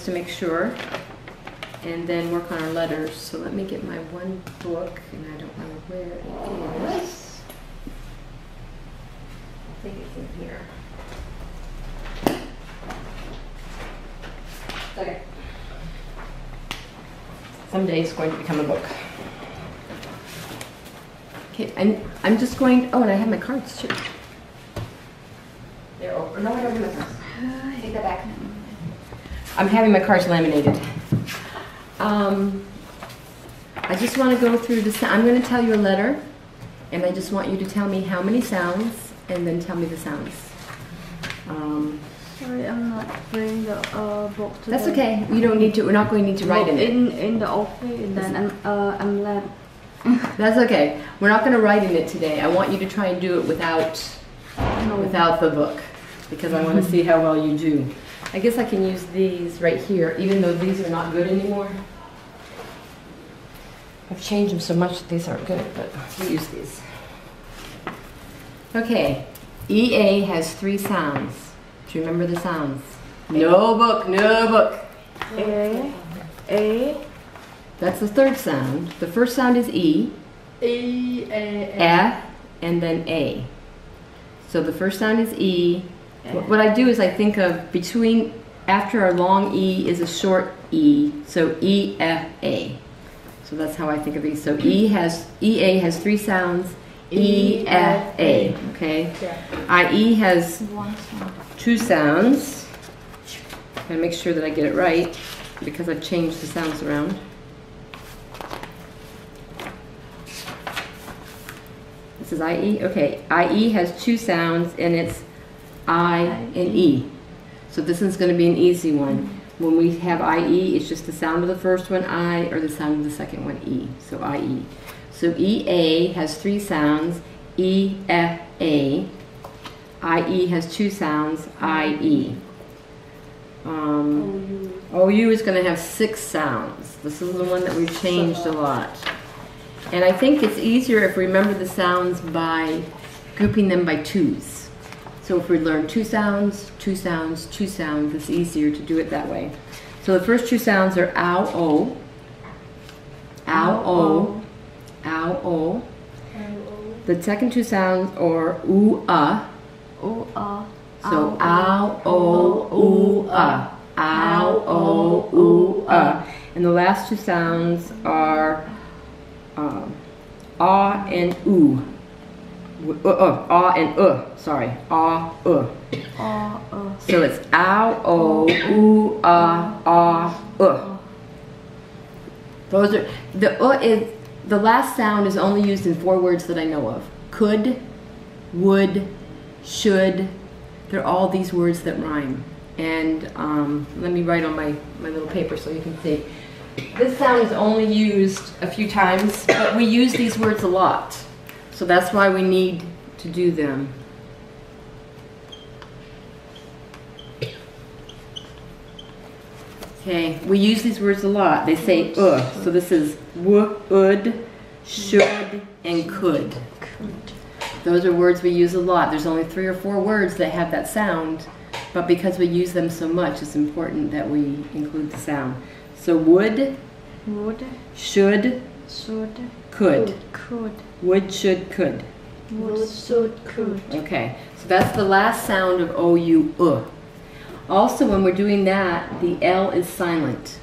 to make sure, and then work on our letters. So let me get my one book, and I don't know where it is. I think it's in here. Okay. Someday it's going to become a book. Okay, I'm just going, oh, and I have my cards too. They're over. No, I don't have my cards. Take that back. I'm having my cards laminated. I just want to go through this. I'm going to tell you a letter, and I just want you to tell me how many sounds, and then tell me the sounds. Sorry, I'm not bringing the book today. That's okay. You don't need to. We're not going to need to write in it. In the office, and then I'm late. That's okay. We're not going to write in it today. I want you to try and do it without the book, because I want to see how well you do. I guess I can use these right here, even though these are not good anymore. I've changed them so much that these aren't good, but we'll use these. Okay, EA has 3 sounds. Do you remember the sounds? No book, no book. A. That's the 3rd sound. The first sound is E. F, and then A. So the first sound is E. What I do is I think of between, after a long E is a short E. So E, F, A. So that's how I think of these. So EA has 3 sounds. E, F, A. Okay. IE has 2 sounds. Gotta make sure that I get it right, because I've changed the sounds around. This is IE. Okay. IE has 2 sounds, and it's I and E. So this one's going to be an easy one. When we have IE, it's just the sound of the first one, I, or the sound of the second one, E. So IE. So EA has 3 sounds, E, F, A. IE has 2 sounds, IE. OU is going to have 6 sounds. This is the one that we've changed a lot. And I think it's easier if we remember the sounds by grouping them by 2s. So if we learn 2 sounds, 2 sounds, 2 sounds, it's easier to do it that way. So the first 2 sounds are ow, o, ow, o, ow, o. The second 2 sounds are ooh, O, So ow, o, ooh, ow, o, ooh, And the last 2 sounds are ah and oo. Ah and sorry. Ah, So it's ow, o, ooh, Those are, the last sound is only used in 4 words that I know of. Could, would, should. They're all these words that rhyme. And let me write on my little paper so you can see. This sound is only used a few times, but we use these words a lot. So that's why we need to do them. Okay, we use these words a lot. They say so this is would, should, and could. Those are words we use a lot. There's only 3 or 4 words that have that sound, but because we use them so much, it's important that we include the sound. So would, should, could. Would, should, could. Would, should, could. Okay, so that's the last sound of OU. Also, when we're doing that, the L is silent.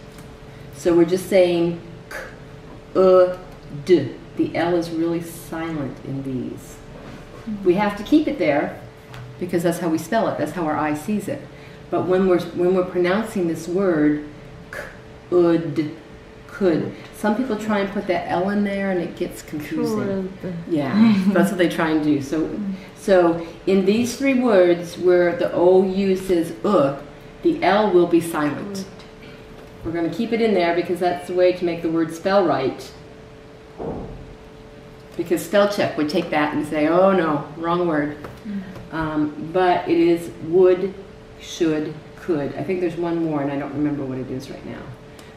So we're just saying k, d. The L is really silent in these. We have to keep it there because that's how we spell it. That's how our eye sees it. But when we're pronouncing this word, k, could. Some people try and put that L in there and it gets confusing. Yeah, that's what they try and do. So in these 3 words where the OU says the L will be silent. We're going to keep it in there because that's the way to make the word spell right. Because spell check would take that and say, oh no, wrong word. But it is would, should, could. I think there's one more and I don't remember what it is right now.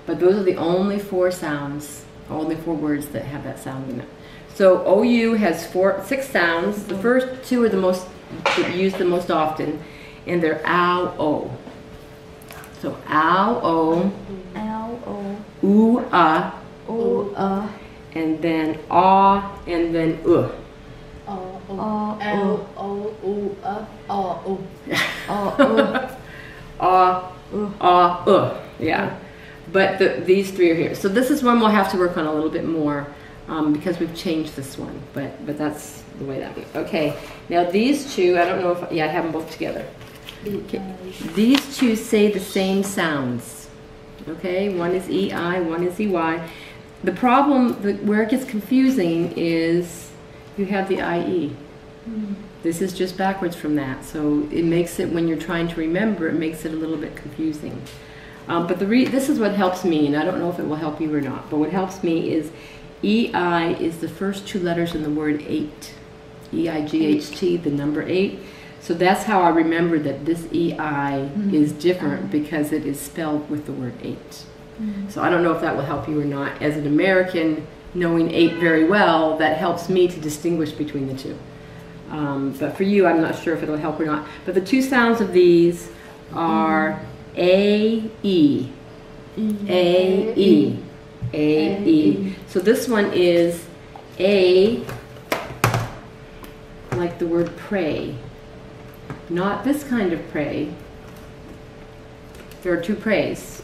But those are the only 4 sounds, only 4 words that have that sound in it. So OU has 6 sounds. The first 2 are the most used the most often, and they're ow, o. So ow, o, L O oo, O and then ah, and then O L O U O U. Yeah. But these three are here. So this is one we'll have to work on a little bit more because we've changed this one. But that's the way that went. Okay. Now these two, I don't know if, yeah, I have them both together. Okay. These two say the same sounds. Okay. One is EI, one is EY. The problem, where it gets confusing is you have the IE. This is just backwards from that. So it makes it, when you're trying to remember, it makes it a little bit confusing. But this is what helps me, and I don't know if it will help you or not, but what helps me is EI is the first two letters in the word 8. EIGHT, the number 8. So that's how I remember that this EI is different because it is spelled with the word 8. So I don't know if that will help you or not. As an American, knowing 8 very well, that helps me to distinguish between the two. But for you, I'm not sure if it'll help or not. But the two sounds of these are A, E. A, E. A, E. So this one is A, like the word pray. Not this kind of pray. There are two prays.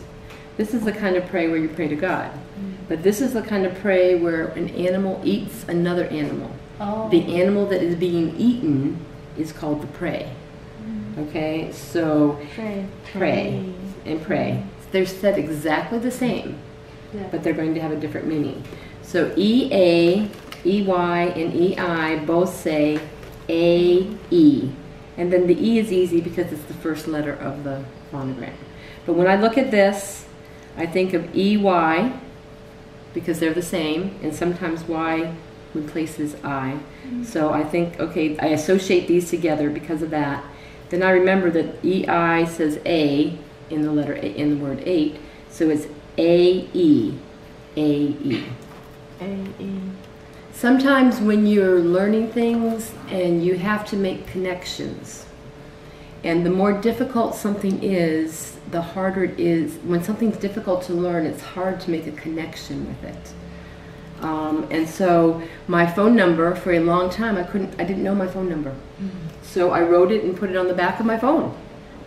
This is the kind of pray where you pray to God. But this is the kind of pray where an animal eats another animal. The animal that is being eaten is called the prey. Okay, so pray and pray. They're said exactly the same, but they're going to have a different meaning. So EA, EY, and EI both say AE. And then the E is easy because it's the first letter of the phonogram. But when I look at this, I think of EY because they're the same, and sometimes Y replaces I. So I think, okay, I associate these together because of that. Then I remember that EI says A in the letter A, in the word 8, so it's AE, AE. AE. Sometimes when you're learning things and you have to make connections, and the more difficult something is, the harder it is. When something's difficult to learn, it's hard to make a connection with it. And so my phone number, for a long time, I didn't know my phone number. So I wrote it and put it on the back of my phone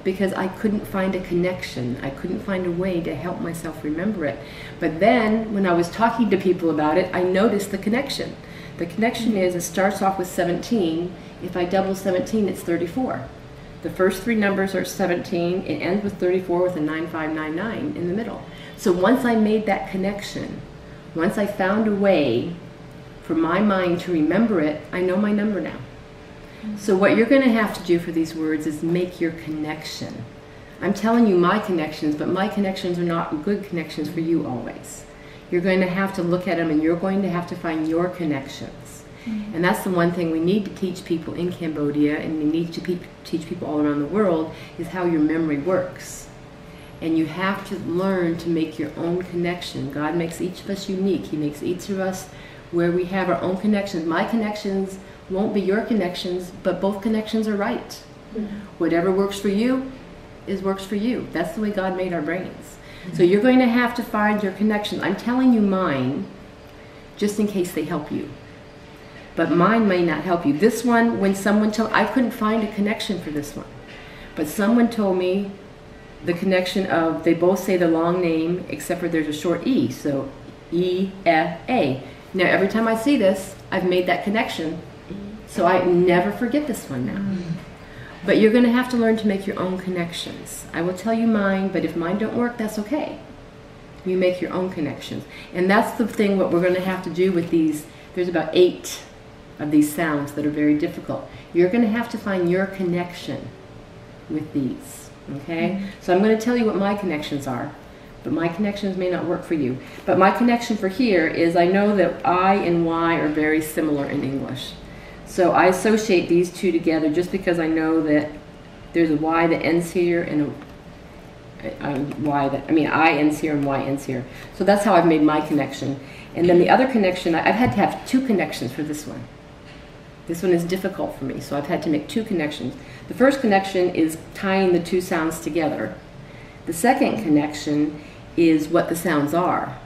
because I couldn't find a connection. I couldn't find a way to help myself remember it. But then when I was talking to people about it, I noticed the connection. The connection is, it starts off with 17. If I double 17, it's 34. The first three numbers are 17. It ends with 34 with a 9599 in the middle. So once I made that connection, once I found a way for my mind to remember it, I know my number now. So what you're going to have to do for these words is make your connection. I'm telling you my connections, but my connections are not good connections for you always. You're going to have to look at them and you're going to have to find your connections. And that's the one thing we need to teach people in Cambodia, and we need to teach people all around the world, is how your memory works. And you have to learn to make your own connection. God makes each of us unique. He makes each of us where we have our own connections. My connections won't be your connections, but both connections are right. Whatever works for you works for you. That's the way God made our brains. So you're going to have to find your connections. I'm telling you mine just in case they help you. But mine may not help you. This one, when someone told, I couldn't find a connection for this one. But someone told me the connection of, they both say the long name, except for there's a short E, so E-F-A. Now every time I see this, I've made that connection, so I never forget this one now. But you're going to have to learn to make your own connections. I will tell you mine, but if mine don't work, that's okay. You make your own connections. And that's the thing, what we're going to have to do with these. There's about 8 of these sounds that are very difficult. You're going to have to find your connection with these, okay? So I'm going to tell you what my connections are, but my connections may not work for you. But my connection for here is, I know that I and Y are very similar in English. So I associate these two together just because I know that there's a Y that ends here and I ends here and Y ends here. So that's how I've made my connection. And then the other connection, I've had to have 2 connections for this one. This one is difficult for me, so I've had to make 2 connections. The first connection is tying the 2 sounds together. The second connection is what the sounds are.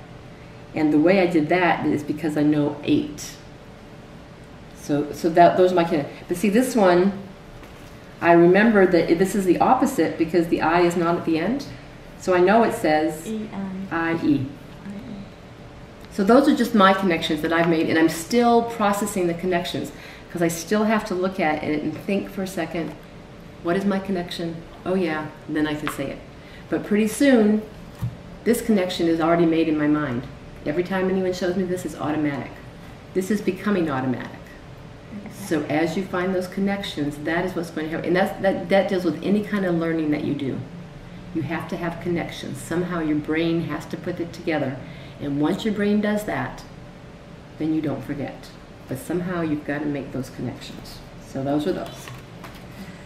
And the way I did that is because I know 8. So those are my connections. But see, this one, I remember that this is the opposite because the I is not at the end. So I know it says I-E. So those are just my connections that I've made, and I'm still processing the connections because I still have to look at it and think for a second, what is my connection? Oh yeah, and then I can say it. But pretty soon, this connection is already made in my mind. Every time anyone shows me this, it's automatic. This is becoming automatic. So as you find those connections, that is what's going to happen. And that deals with any kind of learning that you do. You have to have connections. Somehow your brain has to put it together. And once your brain does that, then you don't forget. But somehow you've got to make those connections. So those are those.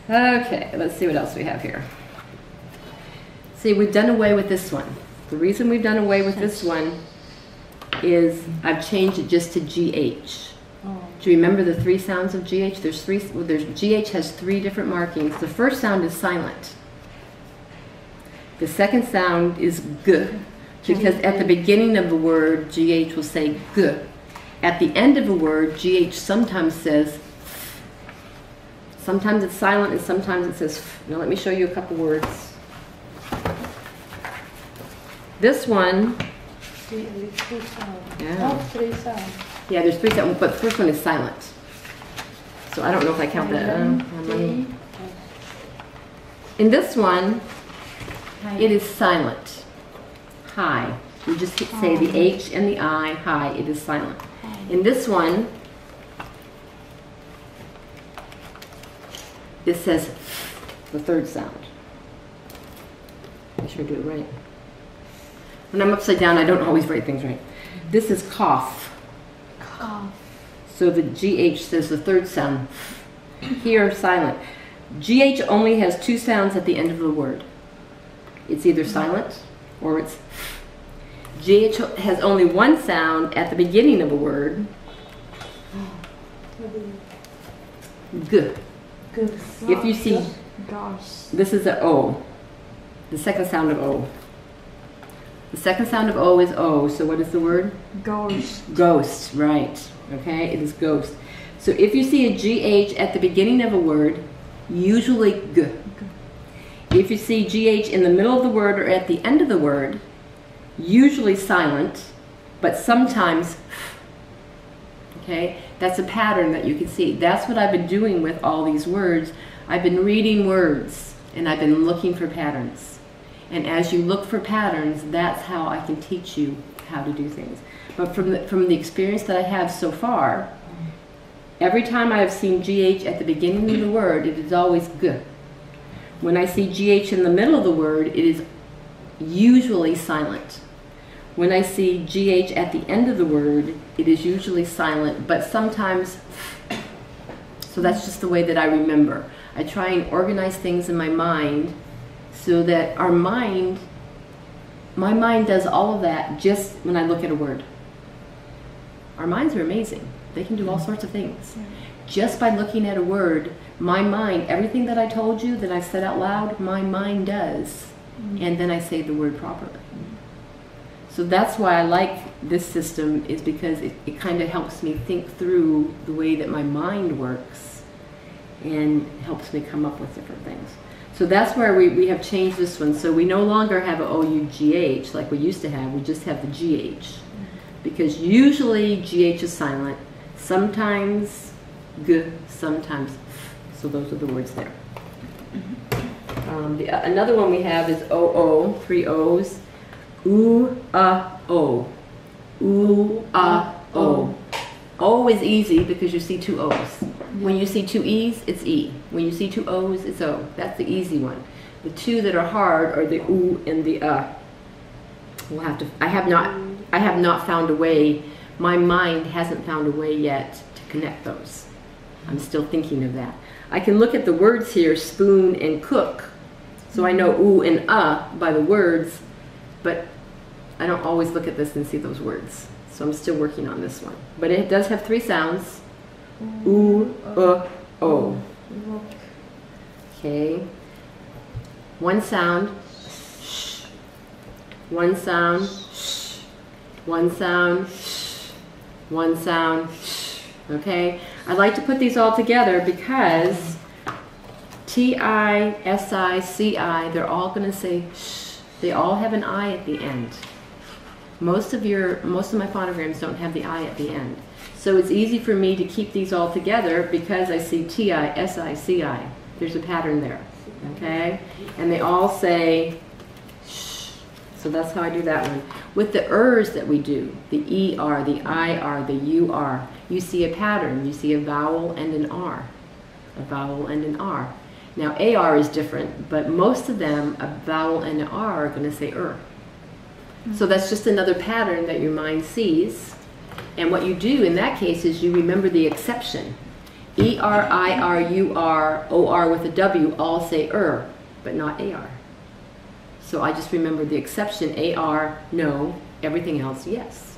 Okay, let's see what else we have here. See, we've done away with this one. The reason we've done away with this one is I've changed it just to GH. Do you remember the 3 sounds of GH? GH has 3 different markings. The first sound is silent. The second sound is G, because at the beginning of the word, GH will say G. At the end of a word, GH sometimes says F. Sometimes it's silent and sometimes it says F. Now let me show you a couple words. This one, Three sounds. Yeah. Oh, 3 sounds. yeah, there's 3 sounds, but the first one is silent. So I don't know if I count that. In this one, it is silent. Hi. You just say the H and the I. Hi. It is silent. In this one, it says the third sound. Make sure I do it right. When I'm upside down, I don't always write things right. This is cough. Cough. So the GH says the third sound. Here, silent. GH only has 2 sounds at the end of the word. It's either silent or it's GH has only 1 sound at the beginning of a word. G. If you see, this is a O. The second sound of O. The second sound of O is O. So what is the word? Ghost. Ghost, right. Okay, it is ghost. So if you see a GH at the beginning of a word, usually G. If you see GH in the middle of the word or at the end of the word, usually silent, but sometimes F. Okay, that's a pattern that you can see. That's what I've been doing with all these words. I've been reading words and I've been looking for patterns. And as you look for patterns, that's how I can teach you how to do things. But from the experience that I have so far, every time I have seen GH at the beginning of the word, it is always G. When I see GH in the middle of the word, it is usually silent. When I see GH at the end of the word, it is usually silent, but sometimes F. So that's just the way that I remember. I try and organize things in my mind so that my mind does all of that just when I look at a word. Our minds are amazing. They can do all sorts of things. Just by looking at a word, my mind, everything that I told you that I said out loud, my mind does. And then I say the word properly. So that's why I like this system, is because it kind of helps me think through the way that my mind works and helps me come up with different things. So that's where we have changed this one. So we no longer have an O-U-G-H like we used to have. We just have the G-H. Because usually G-H is silent. Sometimes G, sometimes F. So those are the words there. Another one we have is O-O, 3 O's. O. O. O is easy because you see 2 O's. When you see 2 E's, it's E. When you see 2 O's, it's O. That's the easy one. The 2 that are hard are the oo and the We'll have to. I have not found a way. My mind hasn't found a way yet to connect those. I'm still thinking of that. I can look at the words here, spoon and cook, so I know oo and by the words, but I don't always look at this and see those words. So I'm still working on this one. But it does have 3 sounds. Oo, O. Okay. 1 sound. Sh. one sound, sh, one sound, sh, one sound, sh. Okay? I like to put these all together because T-I, S-I, C-I, they're all going to say sh. They all have an I at the end. Most of my phonograms don't have the I at the end. So it's easy for me to keep these all together because I see T-I, S-I, C-I. There's a pattern there. Okay? And they all say sh. So that's how I do that one. With the ers that we do, the E-R, the I-R, the U-R, you see a pattern. You see a vowel and an R. A vowel and an R. Now AR is different, but most of them, a vowel and an R are going to say So that's just another pattern that your mind sees. And what you do in that case is you remember the exception. E-R, I-R, U-R, O-R with a W all say but not A-R. So I just remember the exception, A-R, no, everything else, yes.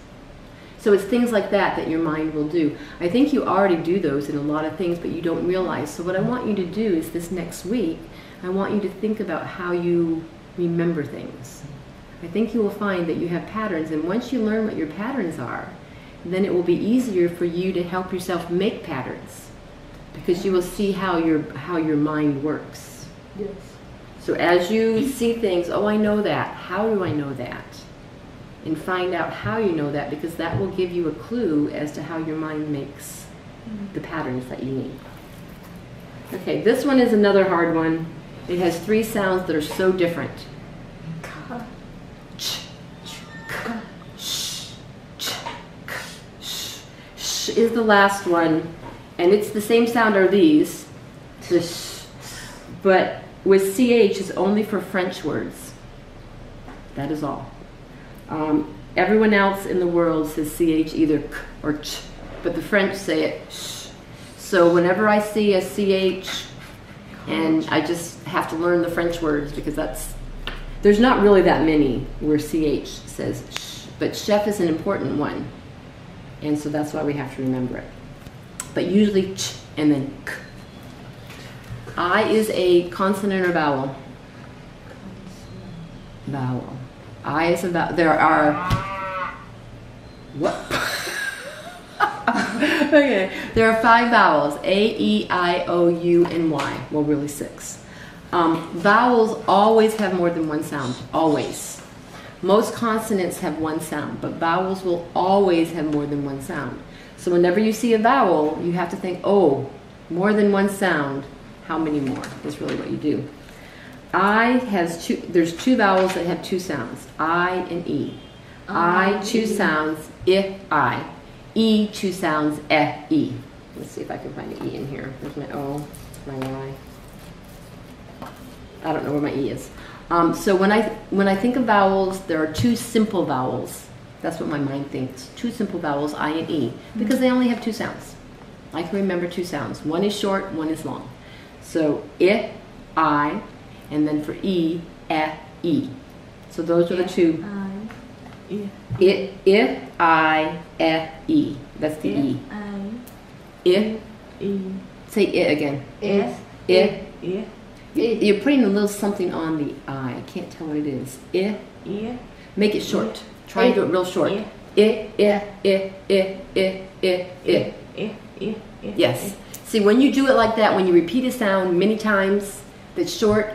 So it's things like that that your mind will do. I think you already do those in a lot of things, but you don't realize. So what I want you to do is this next week, I want you to think about how you remember things. I think you will find that you have patterns, and once you learn what your patterns are, then it will be easier for you to help yourself make patterns, because you will see how your mind works. Yes. So as you see things, oh, I know that. How do I know that? And find out how you know that, because that will give you a clue as to how your mind makes the patterns that you need. Okay, this one is another hard one. It has 3 sounds that are so different. Sh is the last one, and it's the same sound are these, the sh, but with CH is only for French words. That is all. Everyone else in the world says CH either K or Ch, but the French say it sh. So whenever I see a CH, and I just have to learn the French words because there's not really that many where CH says sh, but chef is an important one. And so that's why we have to remember it. But usually ch and then k. I is a consonant or vowel? Vowel. I is a vowel. There are, what? Okay, there are 5 vowels, A, E, I, O, U, and Y. Well, really 6. Vowels always have more than one sound, always. Most consonants have one sound, but vowels will always have more than one sound. So whenever you see a vowel, you have to think, oh, more than one sound, how many more? That's really what you do. I has there's 2 vowels that have 2 sounds, I and E. I, 2 sounds, I. E, 2 sounds, E. Let's see if I can find an E in here. There's my O, my Y. I don't know where my E is. So when I think of vowels, there are 2 simple vowels. That's what my mind thinks. 2 simple vowels, I and E, because they only have 2 sounds. I can remember 2 sounds. One is short, one is long. So I, and then for E, E. So those are the 2. I, E. That's the E. Say it again. You're putting a little something on the I. I can't tell what it is. Make it short. Try and do it real short. Yes. See, when you do it like that, when you repeat a sound many times that's short,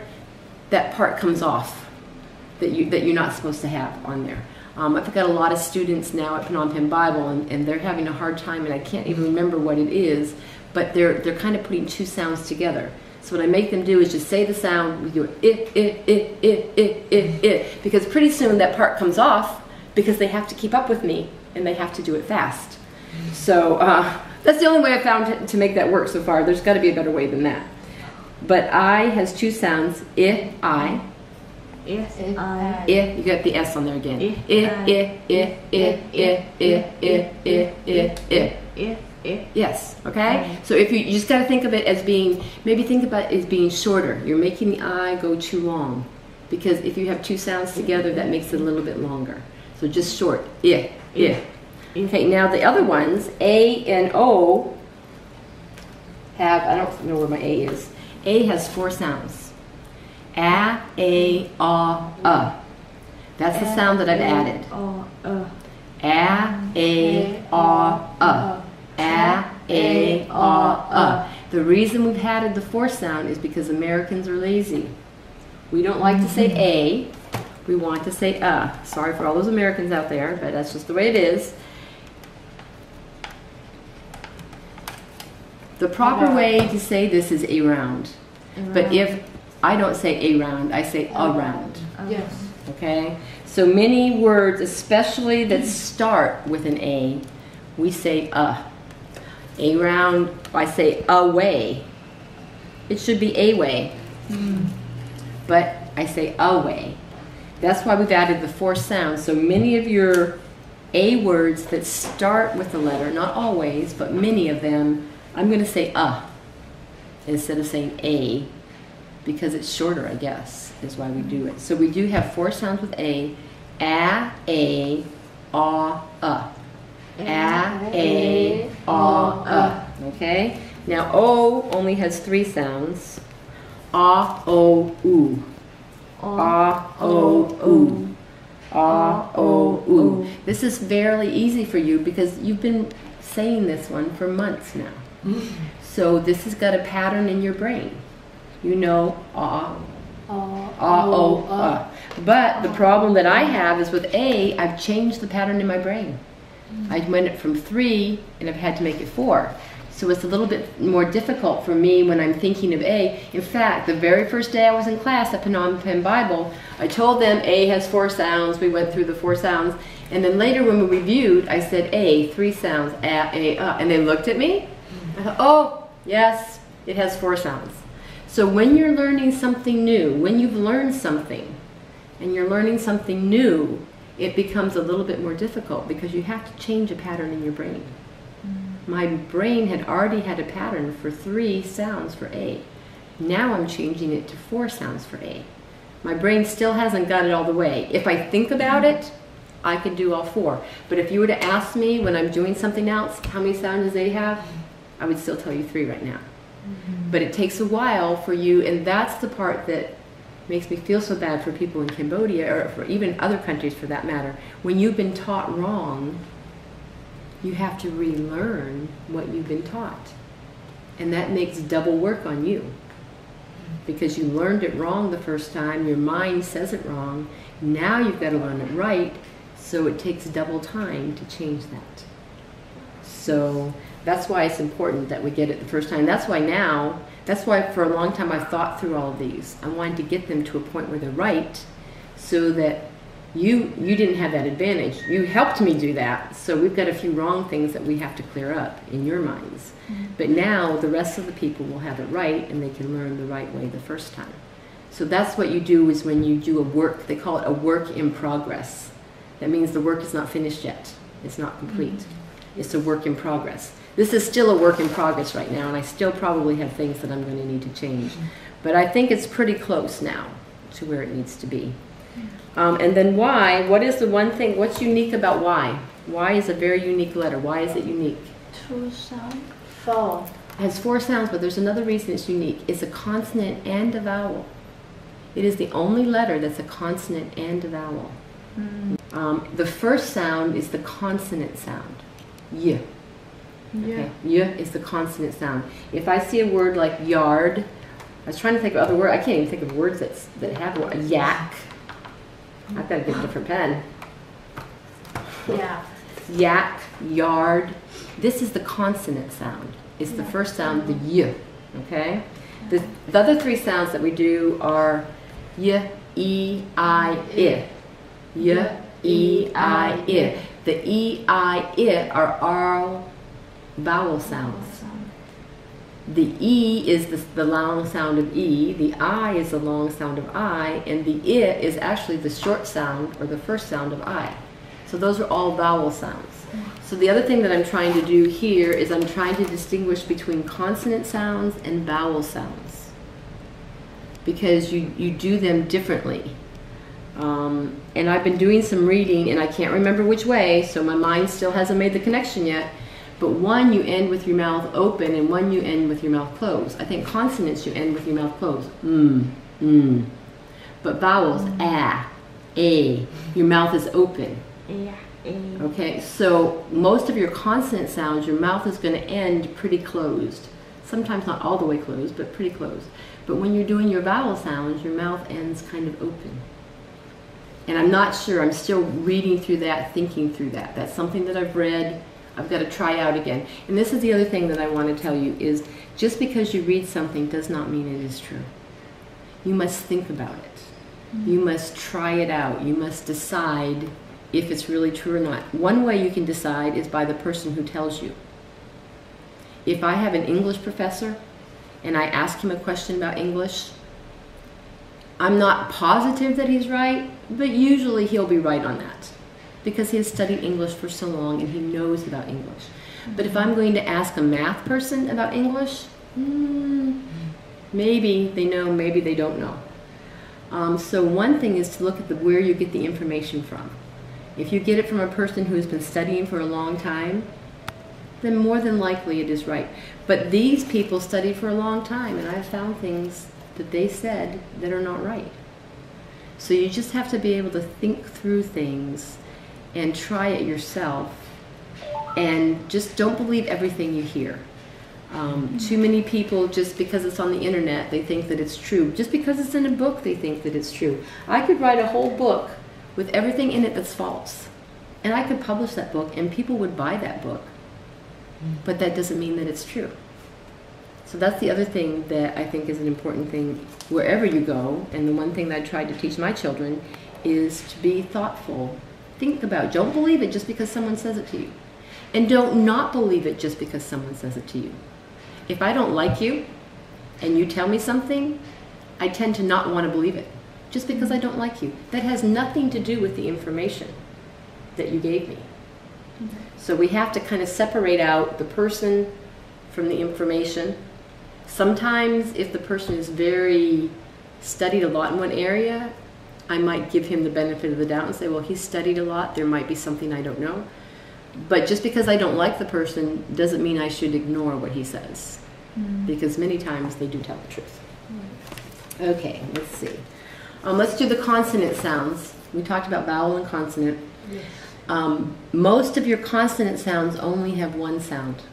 that part comes off that you're not supposed to have on there. I've got a lot of students now at Phnom Penh Bible, and they're having a hard time, and I can't even remember what it is, but they're kind of putting 2 sounds together. So what I make them do is just say the sound, we do it, because pretty soon that part comes off because they have to keep up with me, and they have to do it fast. So that's the only way I found to make that work so far. There's got to be a better way than that. But I has 2 sounds, I. You got the S on there again. Yes, okay? So if you just got to think of it as being, maybe think about it as being shorter. You're making the I go too long, because if you have 2 sounds together, that makes it a little bit longer. So just short, Okay, now the other ones, A and O, have, I don't know where my A is. A has 4 sounds. A, A, That's the sound that I've added. O, A, A. A, A. The reason we've added the fourth sound is because Americans are lazy. We don't like to say A. We want to say Sorry for all those Americans out there, but that's just the way it is. The proper way to say this is around. But if I don't say around, I say around. Yes. Okay? So many words, especially that start with an A, we say Around, I say away. It should be away. But I say away. That's why we've added the fourth sound. So many of your A words that start with the letter, not always, but many of them, I'm going to say instead of saying A, because it's shorter, I guess, is why we do it. So we do have four sounds with A. A, aw, A, aw, Okay? Now O only has three sounds. A, O, oo. A, O, oo. A, O, oo. This is fairly easy for you because you've been saying this one for months now. So this has got a pattern in your brain. You know O. But the problem that I have is with A, I've changed the pattern in my brain. I went it from 3 and I've had to make it 4. So it's a little bit more difficult for me when I'm thinking of A. In fact, the very first day I was in class at Phnom Penh Bible, I told them A has 4 sounds. We went through the 4 sounds. And then later when we reviewed, I said A, 3 sounds, A, and they looked at me. I thought, oh, yes, it has 4 sounds. So when you're learning something new, when you've learned something, and you're learning something new, it becomes a little bit more difficult because you have to change a pattern in your brain. My brain had already had a pattern for 3 sounds for A. Now I'm changing it to 4 sounds for A. My brain still hasn't got it all the way. If I think about it, I could do all 4. But if you were to ask me when I'm doing something else, how many sounds does A have? I would still tell you 3 right now. But it takes a while for you, and that's the part that makes me feel so bad for people in Cambodia, or for even other countries for that matter. When you've been taught wrong, you have to relearn what you've been taught. And that makes double work on you. Because you learned it wrong the first time, your mind says it wrong, now you've got to learn it right, so it takes double time to change that. So that's why it's important that we get it the first time. That's why for a long time I've thought through all of these. I wanted to get them to a point where they're right, so that you didn't have that advantage. You helped me do that, so we've got a few wrong things that we have to clear up in your minds. But now the rest of the people will have it right, and they can learn the right way the first time. So that's what you do, is when you do a work, they call it a work in progress. That means the work is not finished yet. It's not complete. It's a work in progress. This is still a work in progress right now, and I still probably have things that I'm going to need to change. But I think it's pretty close now to where it needs to be. And then Y, what is the one thing, what's unique about Y? Y is a very unique letter. Why is it unique? 2 sounds. 4. It has 4 sounds, but there's another reason it's unique. It's a consonant and a vowel. It is the only letter that's a consonant and a vowel. The first sound is the consonant sound. Y. Okay. Y is the consonant sound. If I see a word like yard, I was trying to think of other words. I can't even think of words that have a yak. I've got to get a different pen. Yeah. Yak, yard. This is the consonant sound. It's the first sound, the Y. Okay? The other 3 sounds that we do are Y, E, I, I. Y, E, I, I. The E, I, I are all vowel sounds. The E is the long sound of E, the I is the long sound of I, and the I is actually the short sound, or the first sound of I. So those are all vowel sounds. So the other thing that I'm trying to do here is I'm trying to distinguish between consonant sounds and vowel sounds, because you do them differently. And I've been doing some reading, and I can't remember which way, so my mind still hasn't made the connection yet. But one you end with your mouth open, and one you end with your mouth closed. I think consonants you end with your mouth closed. But vowels, ah, A. Your mouth is open. A. A. Okay, so most of your consonant sounds, your mouth is going to end pretty closed. Sometimes not all the way closed, but pretty closed. But when you're doing your vowel sounds, your mouth ends kind of open. And I'm not sure, I'm still reading through that, thinking through that. That's something that I've read, I've got to try out again. And this is the other thing that I want to tell you is just because you read something does not mean it is true. You must think about it. You must try it out. You must decide if it's really true or not. One way you can decide is by the person who tells you. If I have an English professor and I ask him a question about English, I'm not positive that he's right, but usually he'll be right on that because he has studied English for so long and he knows about English. But if I'm going to ask a math person about English, maybe they know, maybe they don't know. So one thing is to look at where you get the information from. If you get it from a person who has been studying for a long time, then more than likely it is right. But these people studied for a long time, and I've found things that they said that are not right. So you just have to be able to think through things and try it yourself, and just don't believe everything you hear. Too many people, just because it's on the internet, they think that it's true. Just because it's in a book, they think that it's true. I could write a whole book with everything in it that's false, and I could publish that book and people would buy that book, but that doesn't mean that it's true. So that's the other thing that I think is an important thing wherever you go, and the one thing that I try to teach my children is to be thoughtful. Think about it. Don't believe it just because someone says it to you, and don't not believe it just because someone says it to you. If I don't like you and you tell me something, I tend to not want to believe it just because I don't like you. That has nothing to do with the information that you gave me. So we have to kind of separate out the person from the information. Sometimes if the person is very studied a lot in one area, I might give him the benefit of the doubt and say, well, he's studied a lot, there might be something I don't know. But just because I don't like the person doesn't mean I should ignore what he says, because many times they do tell the truth. Okay, let's see. Let's do the consonant sounds. We talked about vowel and consonant. Yes. Most of your consonant sounds only have one sound.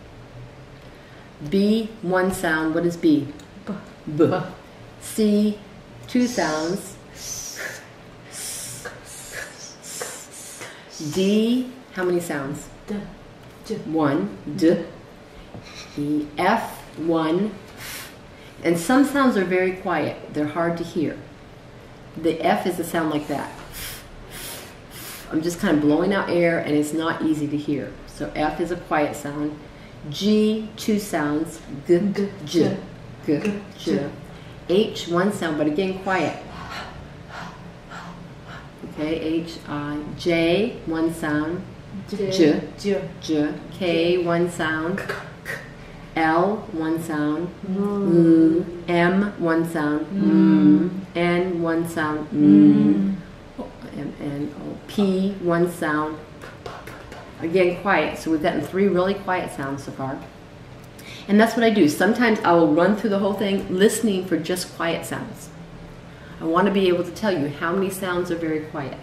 B, one sound. What is B? B. B. C, two sounds. D, how many sounds? D. D. One. D. The F, one. And some sounds are very quiet. They're hard to hear. The F is a sound like that. I'm just kind of blowing out air, and it's not easy to hear. So F is a quiet sound. G, two sounds. G, G, G, G, G. H, one sound, but again quiet. Okay, H, I. J, one sound. J, J, J. K, one sound. L, one sound. M, one sound. N, one sound. M, N, O. P, one sound. Again, quiet. So we've gotten 3 really quiet sounds so far. And that's what I do. Sometimes I will run through the whole thing listening for just quiet sounds. I want to be able to tell you how many sounds are very quiet.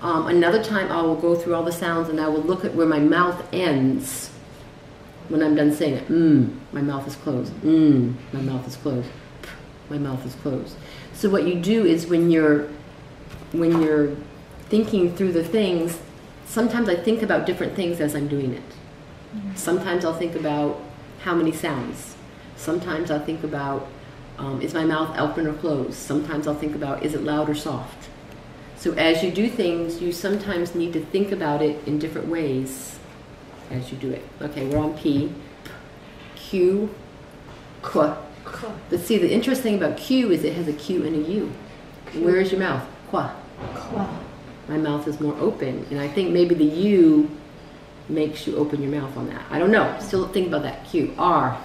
Another time I will go through all the sounds and I will look at where my mouth ends when I'm done saying it. My mouth is closed. My mouth is closed. My mouth is closed. So what you do is when you're thinking through the things, sometimes I think about different things as I'm doing it. Sometimes I'll think about how many sounds. Sometimes I'll think about, is my mouth open or closed? Sometimes I'll think about, is it loud or soft? So as you do things, you sometimes need to think about it in different ways as you do it. Okay, we're on P. Q, Q. But see, the interesting thing about Q is it has a Q and a U. Where is your mouth? Qua. My mouth is more open, and I think maybe the U makes you open your mouth on that. I don't know. Still think about that. Q. R.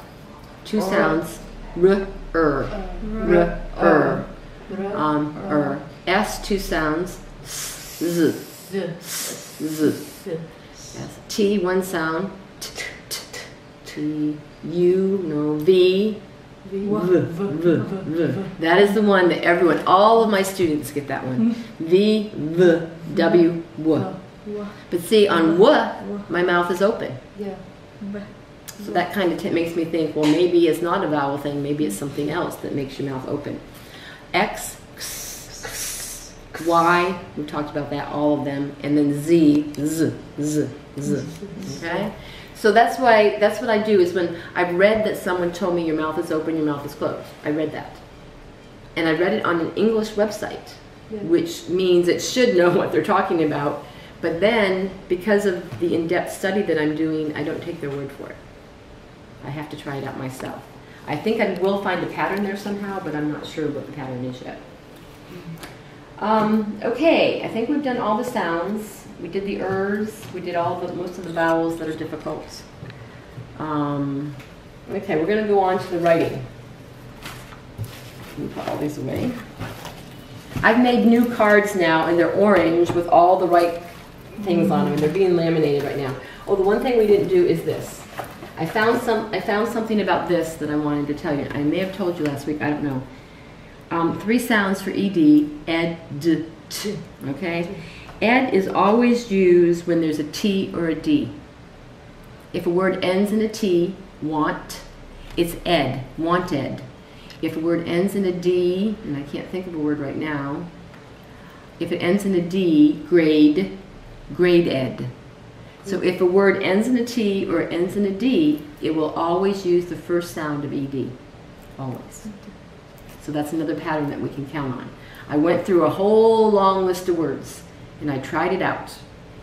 Two sounds. R, R, R, R. S, two sounds. Z, Z. Yes. T, one sound. T, T, T. U, no. V, That is the one that everyone, all of my students get that one. V, V, W, W. But see, on W, my mouth is open. Yeah. So that kind of makes me think, well, maybe it's not a vowel thing. Maybe it's something else that makes your mouth open. X, X, X, Y, we talked about that, all of them. And then Z, Z, Z, Z. Okay? So that's what I do is when I've read that someone told me your mouth is open, your mouth is closed. I read that. And I read it on an English website, which means it should know what they're talking about. But then, because of the in-depth study that I'm doing, I don't take their word for it. I have to try it out myself. I think I will find a pattern there somehow, but I'm not sure what the pattern is yet. Okay, I think we've done all the sounds. We did the ers. We did most of the vowels that are difficult. Okay, we're going to go on to the writing. Let me put all these away. I've made new cards now, and they're orange with all the right things on them, and they're being laminated right now. Oh, the one thing we didn't do is this. I found something about this that I wanted to tell you. I may have told you last week. I don't know. 3 sounds for ed. Ed, d, t. Okay. Ed is always used when there's a T or a D. If a word ends in a T, want, it's ed, wanted. If a word ends in a D, and I can't think of a word right now, if it ends in a D, grade, grade ed. So if a word ends in a T or ends in a D, it will always use the first sound of ed, always. So that's another pattern that we can count on. I went through a whole long list of words, and I tried it out.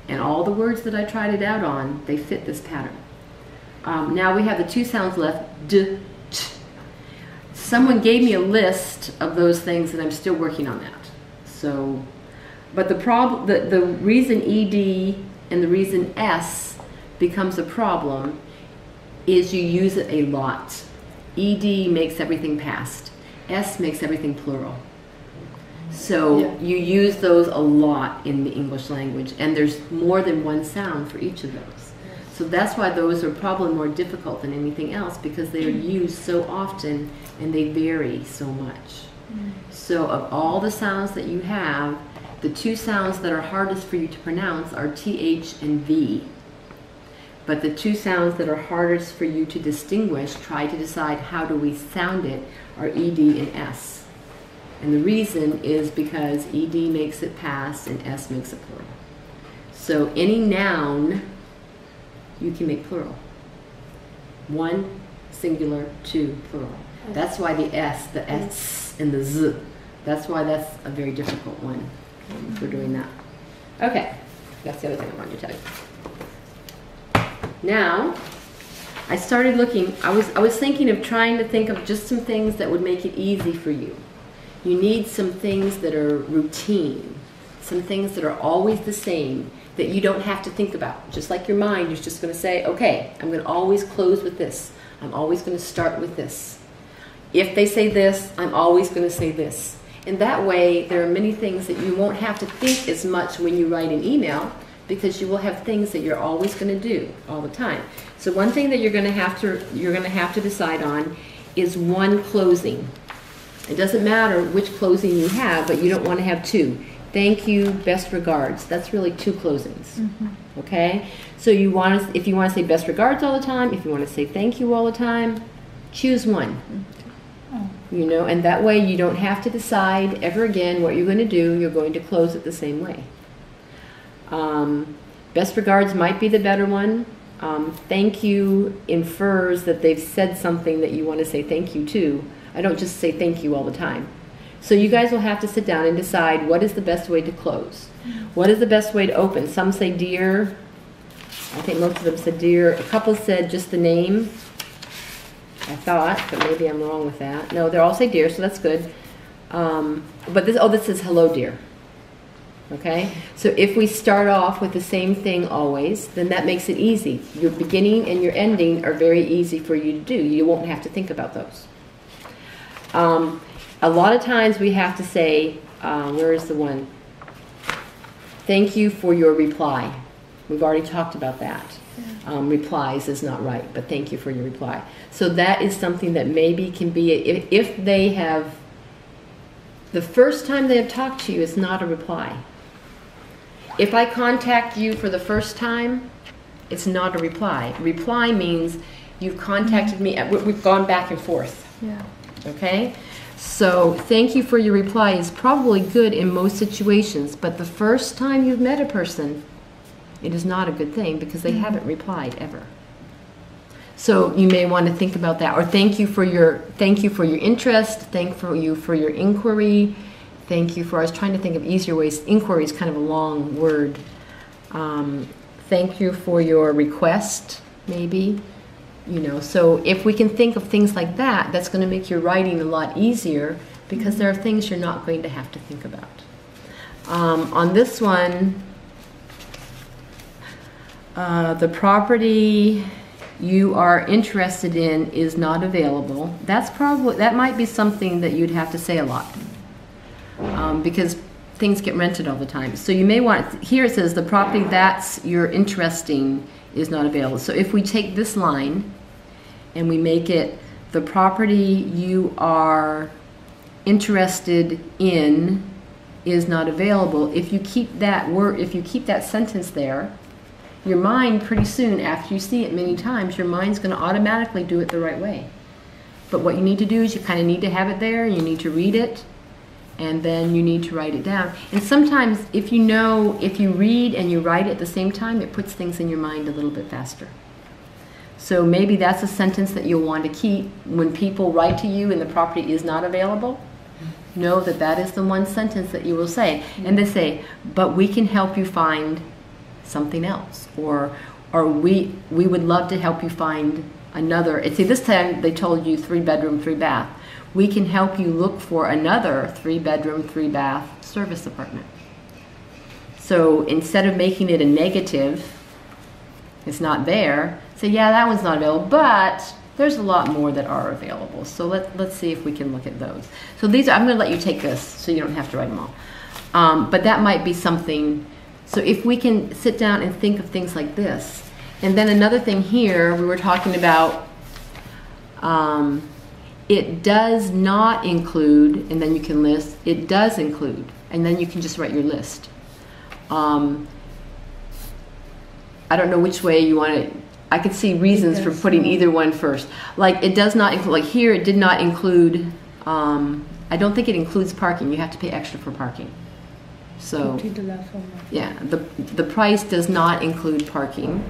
And all the words that I tried it out on, they fit this pattern. Now we have the 2 sounds left, d, t. Someone gave me a list of those things, and I'm still working on that. So, but the reason ed and the reason s becomes a problem is you use it a lot. Ed makes everything past. S makes everything plural. So you use those a lot in the English language, and there's more than one sound for each of those. So that's why those are probably more difficult than anything else, because they are used so often and they vary so much. So of all the sounds that you have, the 2 sounds that are hardest for you to pronounce are TH and V. But the 2 sounds that are hardest for you to distinguish, try to decide how do we sound it, are ED and S. And the reason is because ED makes it past and S makes it plural. So any noun, you can make plural. 1, singular, 2, plural. That's why the S, the S, and the Z, that's why that's a very difficult one for doing that. Okay, that's the other thing I wanted to tell you. Now, I started looking, I was thinking of trying to think of just some things that would make it easy for you. You need some things that are routine, some things that are always the same, that you don't have to think about. Just like your mind, you're just going to say, okay, I'm going to always close with this. I'm always going to start with this. If they say this, I'm always going to say this. And that way, there are many things that you won't have to think as much when you write an email, because you will have things that you're always going to do all the time. So one thing that you're going to have to decide on is one closing. It doesn't matter which closing you have, but you don't want to have 2. Thank you, best regards. That's really 2 closings. Okay? So you want to, if you want to say best regards all the time, if you want to say thank you all the time, choose one. You know, and that way you don't have to decide ever again what you're going to do. You're going to close it the same way. Best regards might be the better one. Thank you infers that they've said something that you want to say thank you to. I don't just say thank you all the time. So you guys will have to sit down and decide what is the best way to close. What is the best way to open? Some say dear. I think most of them said dear. A couple said just the name. I thought, but maybe I'm wrong with that. No, they all say dear, so that's good. But this says hello dear. Okay? So if we start off with the same thing always, then that makes it easy. Your beginning and your ending are very easy for you to do. You won't have to think about those. A lot of times we have to say, where is the one? Thank you for your reply. We've already talked about that. Replies is not right, but thank you for your reply. So that is something that maybe can be, if they have, the first time they have talked to you, it's not a reply. If I contact you for the first time, it's not a reply. Reply means you've contacted me, we've gone back and forth. Yeah. Okay? So thank you for your reply is probably good in most situations, but the first time you've met a person, it is not a good thing because they haven't replied ever. So you may want to think about that. Or thank you for your interest, thank you for your inquiry, thank you for, I was trying to think of easier ways. Inquiry is kind of a long word. Thank you for your request, maybe. You know, so if we can think of things like that, that's going to make your writing a lot easier because there are things you're not going to have to think about. On this one, the property you are interested in is not available. That might be something that you'd have to say a lot because things get rented all the time. So you may want, here it says the property that's you're interesting is not available. So if we take this line and we make it the property you are interested in is not available, if you keep that word, if you keep that sentence there, your mind pretty soon after you see it many times, your mind's going to automatically do it the right way. But what you need to do is you kind of need to have it there, you need to read it, and then you need to write it down. And sometimes if you read and you write at the same time, it puts things in your mind a little bit faster. So maybe that's a sentence that you'll want to keep when people write to you and the property is not available. Know that that is the one sentence that you will say. And they say, but we can help you find something else. Or we would love to help you find another. See, this time they told you 3-bedroom, 3-bath. We can help you look for another 3-bedroom, 3-bath service apartment. So instead of making it a negative, it's not there, say, yeah, that one's not available, but there's a lot more that are available. So let's see if we can look at those. So these are, I'm going to let you take this so you don't have to write them all. But that might be something. So if we can sit down and think of things like this. And then another thing here, we were talking about it does not include, and then you can list, it does include, and then you can just write your list. I don't know which way you want to, I could see reasons for putting either one first. Like it does not include, like here it did not include, I don't think it includes parking. You have to pay extra for parking. So, yeah, the price does not include parking.